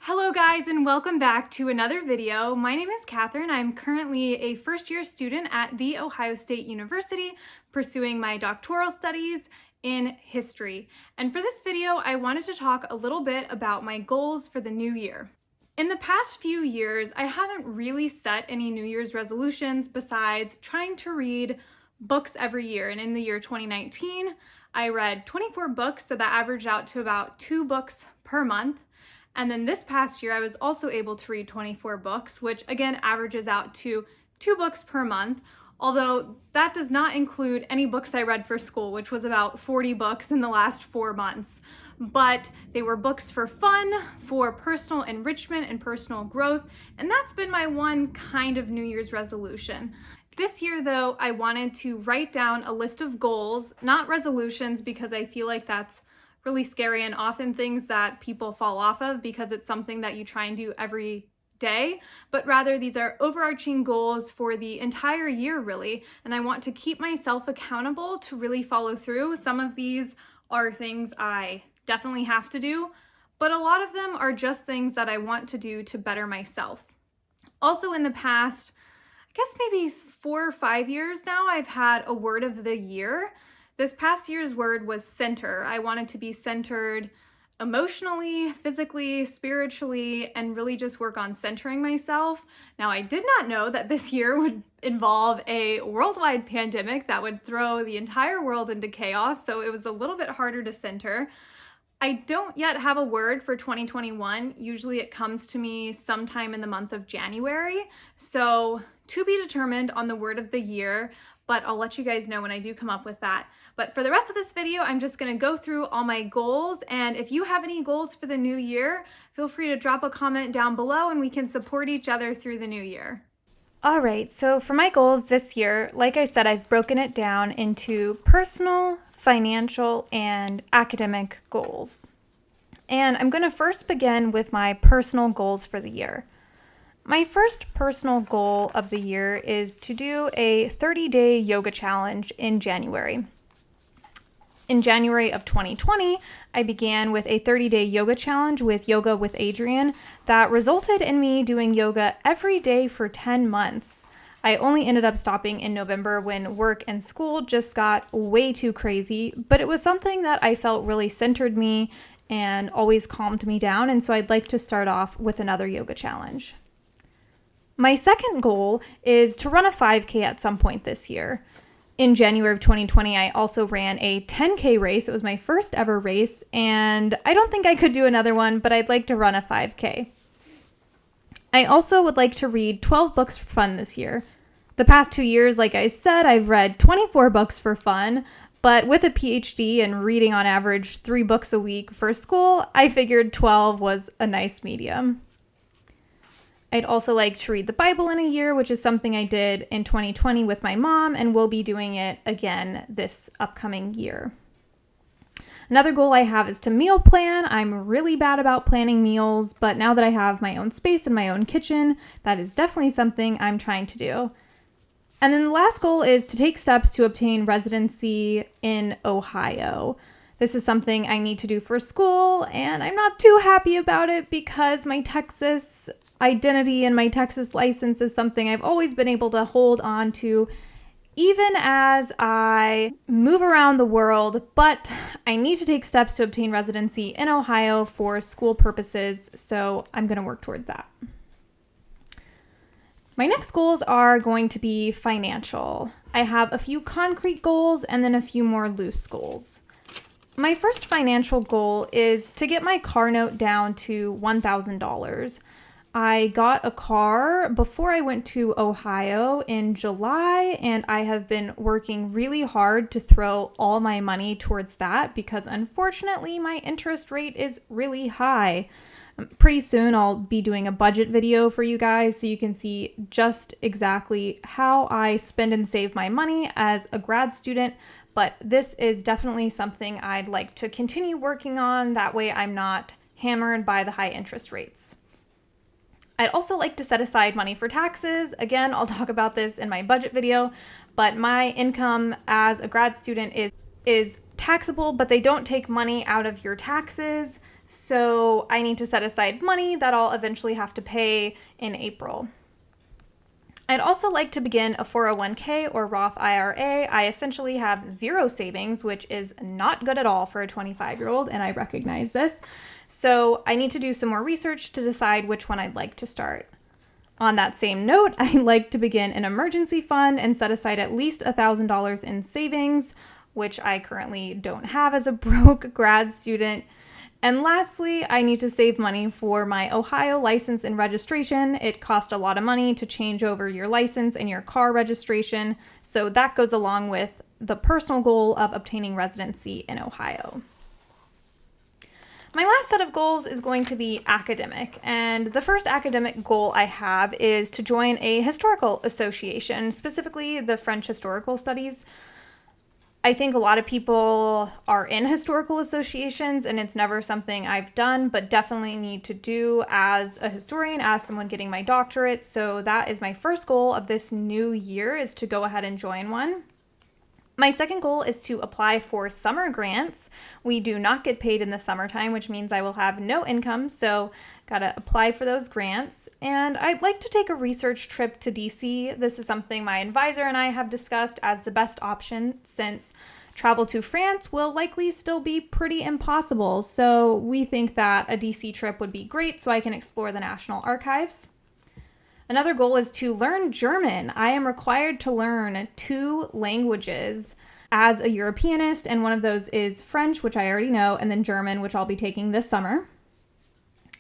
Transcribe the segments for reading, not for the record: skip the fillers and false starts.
Hello guys, and welcome back to another video. My name is Catherine. I'm currently a first-year student at The Ohio State University pursuing my doctoral studies in history. And for this video, I wanted to talk a little bit about my goals for the new year. In the past few years, I haven't really set any New Year's resolutions besides trying to read books every year. And in the year 2019, I read 24 books, so that averaged out to about 2 books per month. And then this past year, I was also able to read 24 books, which again averages out to 2 books per month, although that does not include any books I read for school, which was about 40 books in the last 4 months. But they were books for fun, for personal enrichment and personal growth, and that's been my one kind of New Year's resolution. This year, though, I wanted to write down a list of goals, not resolutions, because I feel like that's really scary and often things that people fall off of because it's something that you try and do every day, but rather these are overarching goals for the entire year, really. And I want to keep myself accountable to really follow through. Some of these are things I definitely have to do, but a lot of them are just things that I want to do to better myself. Also in the past, I guess maybe 4 or 5 years now, I've had a word of the year. This past year's word was center. I wanted to be centered emotionally, physically, spiritually, and really just work on centering myself. Now, I did not know that this year would involve a worldwide pandemic that would throw the entire world into chaos, so it was a little bit harder to center. I don't yet have a word for 2021. Usually it comes to me sometime in the month of January, so to be determined on the word of the year, but I'll let you guys know when I do come up with that. But for the rest of this video, I'm just gonna go through all my goals, and if you have any goals for the new year, feel free to drop a comment down below and we can support each other through the new year. All right, so for my goals this year, like I said, I've broken it down into personal, financial, and academic goals. And I'm gonna first begin with my personal goals for the year. My first personal goal of the year is to do a 30-day yoga challenge in January. In January of 2020, I began with a 30-day yoga challenge with Yoga with Adriene that resulted in me doing yoga every day for 10 months. I only ended up stopping in November when work and school just got way too crazy, but it was something that I felt really centered me and always calmed me down, and so I'd like to start off with another yoga challenge. My second goal is to run a 5K at some point this year. In January of 2020, I also ran a 10K race. It was my first ever race, and I don't think I could do another one, but I'd like to run a 5K. I also would like to read 12 books for fun this year. The past 2 years, like I said, I've read 24 books for fun, but with a PhD and reading on average 3 books a week for school, I figured 12 was a nice medium. I'd also like to read the Bible in a year, which is something I did in 2020 with my mom, and will be doing it again this upcoming year. Another goal I have is to meal plan. I'm really bad about planning meals, but now that I have my own space and my own kitchen, that is definitely something I'm trying to do. And then the last goal is to take steps to obtain residency in Ohio. This is something I need to do for school, and I'm not too happy about it because my Texas identity and my Texas license is something I've always been able to hold on to even as I move around the world, but I need to take steps to obtain residency in Ohio for school purposes, so I'm going to work toward that. My next goals are going to be financial. I have a few concrete goals and then a few more loose goals. My first financial goal is to get my car note down to $1,000. I got a car before I went to Ohio in July, and I have been working really hard to throw all my money towards that because unfortunately my interest rate is really high. Pretty soon I'll be doing a budget video for you guys so you can see just exactly how I spend and save my money as a grad student, but this is definitely something I'd like to continue working on. That way I'm not hammered by the high interest rates. I'd also like to set aside money for taxes. Again, I'll talk about this in my budget video, but my income as a grad student is taxable, but they don't take money out of your taxes. So I need to set aside money that I'll eventually have to pay in April. I'd also like to begin a 401k or Roth IRA. I essentially have zero savings, which is not good at all for a 25-year-old, and I recognize this. So I need to do some more research to decide which one I'd like to start. On that same note, I'd like to begin an emergency fund and set aside at least $1,000 in savings, which I currently don't have as a broke grad student. And lastly, I need to save money for my Ohio license and registration. It costs a lot of money to change over your license and your car registration, so that goes along with the personal goal of obtaining residency in Ohio. My last set of goals is going to be academic, and the first academic goal I have is to join a historical association, specifically the French Historical Studies. I think a lot of people are in historical associations, and it's never something I've done, but definitely need to do as a historian, as someone getting my doctorate. So that is my first goal of this new year, is to go ahead and join one. My second goal is to apply for summer grants. We do not get paid in the summertime, which means I will have no income, so gotta apply for those grants. And I'd like to take a research trip to DC. This is something my advisor and I have discussed as the best option, since travel to France will likely still be pretty impossible. So we think that a DC trip would be great so I can explore the National Archives. Another goal is to learn German. I am required to learn 2 languages as a Europeanist, and one of those is French, which I already know, and then German, which I'll be taking this summer.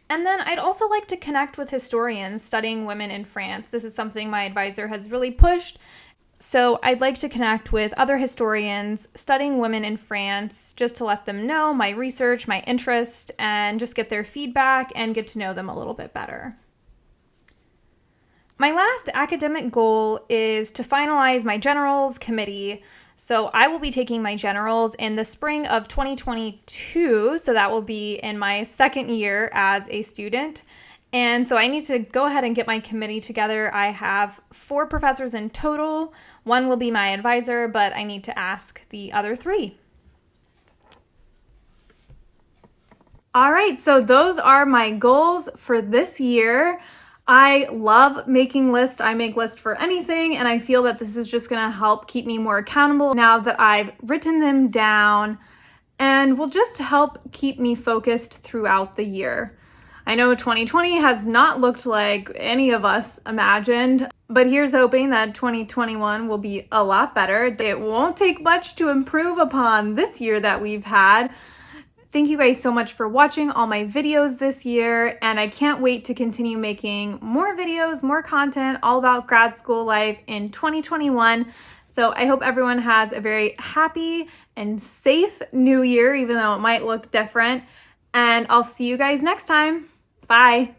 And then I'd also like to connect with historians studying women in France. This is something my advisor has really pushed. So I'd like to connect with other historians studying women in France, just to let them know my research, my interest, and just get their feedback and get to know them a little bit better. My last academic goal is to finalize my generals committee. So I will be taking my generals in the spring of 2022. So that will be in my second year as a student. And so I need to go ahead and get my committee together. I have 4 professors in total. 1 will be my advisor, but I need to ask the other 3. All right, so those are my goals for this year. I love making lists. I make lists for anything, and I feel that this is just gonna help keep me more accountable now that I've written them down, and will just help keep me focused throughout the year. I know 2020 has not looked like any of us imagined, but here's hoping that 2021 will be a lot better. It won't take much to improve upon this year that we've had. Thank you guys so much for watching all my videos this year, and I can't wait to continue making more videos, more content all about grad school life in 2021. So I hope everyone has a very happy and safe new year, even though it might look different. And I'll see you guys next time. Bye.